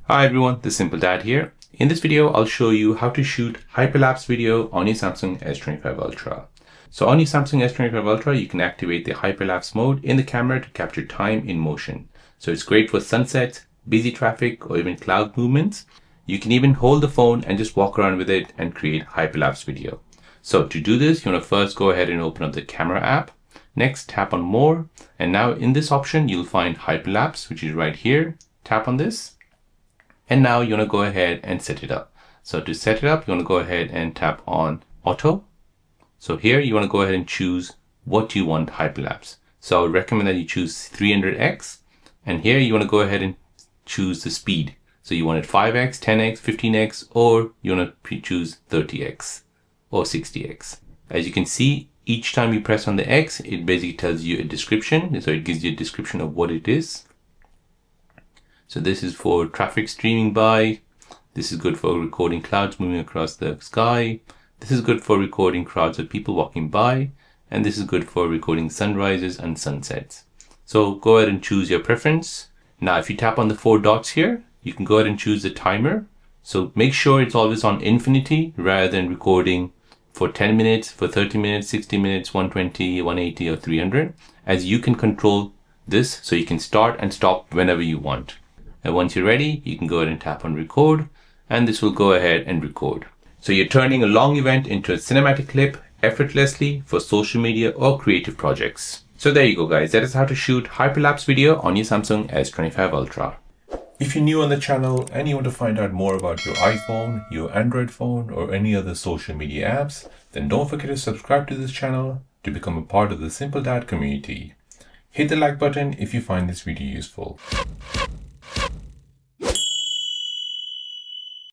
Hi everyone, this is Simple Dad here. In this video, I'll show you how to shoot hyperlapse video on your Samsung S25 Ultra. So on your Samsung S25 Ultra, you can activate the hyperlapse mode in the camera to capture time in motion. So it's great for sunsets, busy traffic, or even cloud movements. You can even hold the phone and just walk around with it and create hyperlapse video. So to do this, you want to first go ahead and open up the camera app. Next, tap on more. And now in this option, you'll find hyperlapse, which is right here. Tap on this. And now you want to go ahead and set it up. So to set it up, you want to go ahead and tap on auto. So here you want to go ahead and choose what you want hyperlapse. So I would recommend that you choose 300x. And here you want to go ahead and choose the speed. So you want it 5x, 10x, 15x, or you want to choose 30x or 60x. As you can see, each time you press on the X, it basically tells you a description. So it gives you a description of what it is. So this is for traffic streaming by. This is good for recording clouds moving across the sky. This is good for recording crowds of people walking by. And this is good for recording sunrises and sunsets. So go ahead and choose your preference. Now, if you tap on the 4 dots here, you can go ahead and choose the timer. So make sure it's always on infinity rather than recording for 10 minutes, for 30 minutes, 60 minutes, 120, 180, or 300, as you can control this so you can start and stop whenever you want. And once you're ready, you can go ahead and tap on record, and this will go ahead and record. So you're turning a long event into a cinematic clip effortlessly for social media or creative projects. So there you go, guys. That is how to shoot hyperlapse video on your Samsung S25 Ultra. If you're new on the channel and you want to find out more about your iPhone, your Android phone, or any other social media apps, then don't forget to subscribe to this channel to become a part of the Simple Dad community. Hit the like button if you find this video useful.